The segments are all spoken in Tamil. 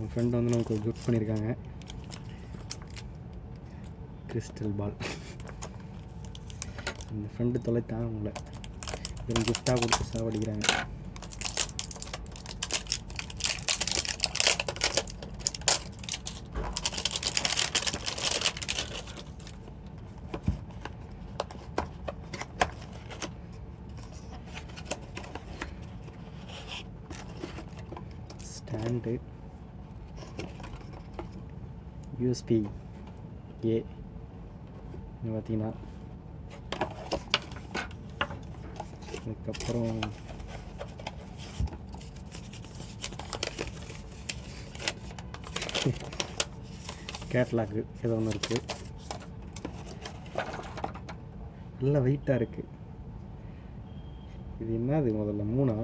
என் ஃப்ரெண்டு வந்து நமக்கு ஒரு கிஃப்ட் பண்ணியிருக்காங்க, கிறிஸ்டல் பால். இந்த ஃப்ரெண்டு தொலைத்தான் உங்களை இவங்க கிஃப்டாக கொடுத்து சாவடிக்கிறாங்க. ஸ்டாண்டு யூஎஸ்பி ஏ பார்த்தீங்கன்னா, அதுக்கப்புறம் கேட்லாக்கு ஏதோ ஒன்று இருக்குது, நல்ல வெயிட்டாக இருக்குது. இது என்னது முதல்ல 3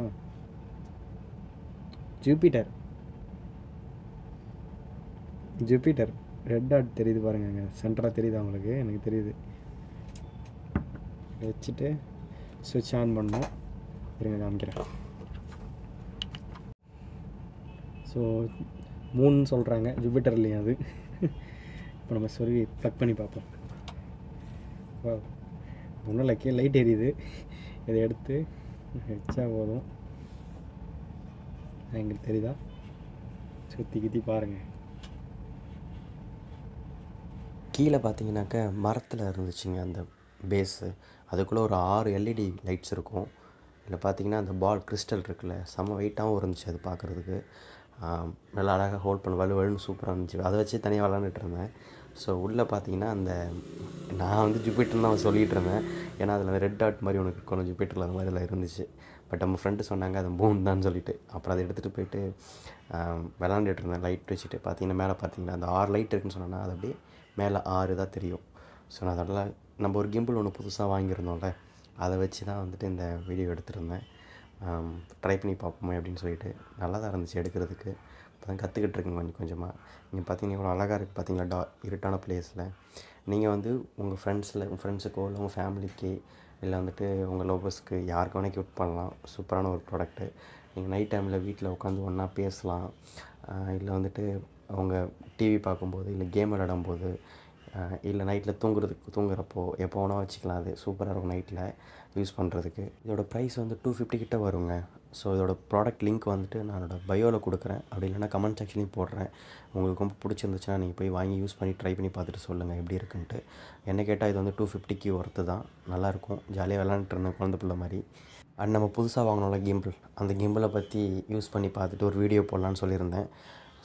ஜூபிட்டர் ரெட் டாட் தெரியுது பாருங்க, சென்டராக தெரியுது அவங்களுக்கு, எனக்கு தெரியுது. வச்சுட்டு ஸ்விட்ச் ஆன் பண்ணோம், இருங்க காமிக்கிறேன். ஸோ 3 சொல்கிறாங்க, ஜூபிட்டர் இல்லையா அது. இப்போ நம்ம சொல்லி ப்ளக் பண்ணி பார்ப்போம். ஒன்றும் இல்லை, கீழே லைட் எரியுது, இதை எடுத்து வச்சா போதும். எங்களுக்கு தெரியுதா? சுற்றி கித்தி பாருங்கள். கீழே பார்த்தீங்கன்னாக்கா மரத்தில் இருந்துச்சுங்க அந்த பேஸு. அதுக்குள்ளே ஒரு 6 எல்இடி லைட்ஸ் இருக்கும். இதில் பார்த்தீங்கன்னா அந்த பால் கிறிஸ்டல் இருக்குல்ல, செம்ம வெயிட்டாகவும் இருந்துச்சு. அது பார்க்குறதுக்கு நல்லா அழகாக ஹோல்ட் பண்ண வலுவலுன்னு சூப்பராக இருந்துச்சு. அதை வச்சு தனியாக விளாண்டுட்டு இருந்தேன். ஸோ உள்ளே பார்த்தீங்கன்னா அந்த நான் வந்து ஜூபிட்டர்னு தான் சொல்லிகிட்டு இருந்தேன், ஏன்னா அதில் ரெட் டாட் மாதிரி ஒன்று இருக்கணும் ஜூபிட்டரில், அந்த மாதிரி அதில் இருந்துச்சு. பட் நம்ம ஃப்ரெண்டு சொன்னாங்க அது மூன் தான் சொல்லிவிட்டு, அப்புறம் அதை எடுத்துகிட்டு போயிட்டு விளாண்டுட்டு இருந்தேன் லைட் வச்சுட்டு. பார்த்தீங்கன்னா மேலே பார்த்தீங்கன்னா அந்த 6 லைட் இருக்குன்னு சொன்னேன்னா அது அப்படியே மேலே 6 தான் தெரியும். ஸோ நான் அதெல்லாம் நம்ம ஒரு கிம்பிள் ஒன்று புதுசாக வாங்கியிருந்தோம்ல, அதை வச்சு தான் வந்துட்டு இந்த வீடியோ எடுத்திருந்தேன். ட்ரை பண்ணி பார்ப்போமே அப்படின்னு சொல்லிட்டு. நல்லா தான் இருந்துச்சு எடுக்கிறதுக்கு. இப்போ தான் கற்றுக்கிட்டு இருக்கேன் கொஞ்சம் கொஞ்சமாக. நீங்கள் பார்த்தீங்கன்னா இவ்வளோ அழகாக இருக்குது பார்த்தீங்களா, இருட்டான பிளேஸில். நீங்கள் வந்து உங்கள் ஃப்ரெண்ட்ஸுக்கோ இல்லை உங்கள் ஃபேமிலிக்கு இல்லை வந்துட்டு உங்கள் லவ்வர்ஸ்க்கு யாருக்கு வேணால் கிஃப்ட் பண்ணலாம். சூப்பரான ஒரு ப்ராடக்ட்டு. நீங்கள் நைட் டைமில் வீட்டில் உட்காந்து ஒன்றா பேசலாம், இல்லை வந்துட்டு அவங்க டிவி பார்க்கும்போது, இல்லை கேம் விளையாடும்போது, இல்லை நைட்டில் தூங்குறப்போ எப்போ வேணால் வச்சுக்கலாம். அது சூப்பராக இருக்கும் நைட்டில் யூஸ் பண்ணுறதுக்கு. இதோட ப்ரைஸ் வந்து 250 கிட்ட வருங்க. ஸோ இதோட ப்ராடக்ட் லிங்க் வந்துட்டு நான் என்னோடய பயோவில் கொடுக்குறேன், அப்படி இல்லைனா கமெண்ட் செக்ஷன்லையும் போடுறேன். உங்களுக்கு ரொம்ப பிடிச்சிருந்துச்சுன்னா நீங்கள் போய் வாங்கி யூஸ் பண்ணி ட்ரை பண்ணி பார்த்துட்டு சொல்லுங்கள் எப்படி இருக்குன்ட்டு. என்ன கேட்டால் இது வந்து 250க்கு ஒர்த்து தான், நல்லாயிருக்கும். ஜாலியாக விளாண்டுட்டு இருந்தேன் குழந்தை பிள்ளை மாதிரி. அண்ட் நம்ம புதுசாக வாங்கினோம்ல கிம்பிள், அந்த கிம்பிளை பற்றி யூஸ் பண்ணி பார்த்துட்டு ஒரு வீடியோ போடலான்னு சொல்லியிருந்தேன்.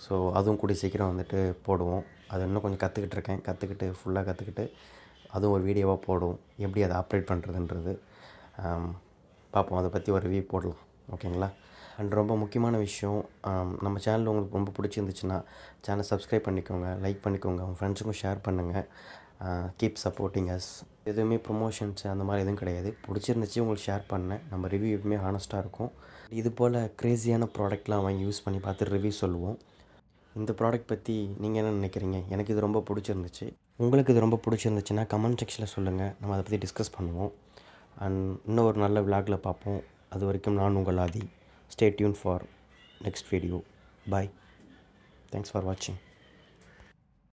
ஸோ அதுவும் கூடிய சீக்கிரம் வந்துட்டு போடுவோம். அதை இன்னும் கொஞ்சம் கற்றுக்கிட்டு ஃபுல்லாக கற்றுக்கிட்டு அதுவும் ஒரு வீடியோவாக போடுவோம், எப்படி அதை ஆப்ரேட் பண்ணுறதுன்றது பார்ப்போம். அதை பற்றி ஒரு ரிவ்யூ போடலாம், ஓகேங்களா? அண்ட் ரொம்ப முக்கியமான விஷயம், நம்ம சேனல் உங்களுக்கு ரொம்ப பிடிச்சிருந்துச்சுன்னா சேனல் சப்ஸ்கிரைப் பண்ணிக்கோங்க, லைக் பண்ணிக்கோங்க, உங்கள் ஃப்ரெண்ட்ஸுக்கும் ஷேர் பண்ணுங்கள். Keep supporting us. எதுவுமே ப்ரொமோஷன்ஸ் அந்த மாதிரி எதுவும் கிடையாது. பிடிச்சிருந்துச்சு உங்களுக்கு ஷேர் பண்ணேன். நம்ம ரிவ்யூ எப்பவுமே ஹானஸ்ட்டாக இருக்கும். இது போல் க்ரேஸியான ப்ராடக்ட்லாம் வாங்கி யூஸ் பண்ணி பார்த்து ரிவ்யூ சொல்லுவோம். இந்த ப்ராடக்ட் பற்றி நீங்கள் என்ன நினைக்கிறீங்க? எனக்கு இது ரொம்ப பிடிச்சிருந்துச்சு. உங்களுக்கு இது ரொம்ப பிடிச்சிருந்துச்சுன்னா கமெண்ட் செக்ஷனில் சொல்லுங்கள், நம்ம அதை பற்றி டிஸ்கஸ் பண்ணுவோம். அண்ட் இன்னும் ஒரு நல்ல விளாகில் பார்ப்போம். அது வரைக்கும் நான் உங்கள் Aadhi. Stay tuned for next video. Bye. Thanks for வாட்சிங்.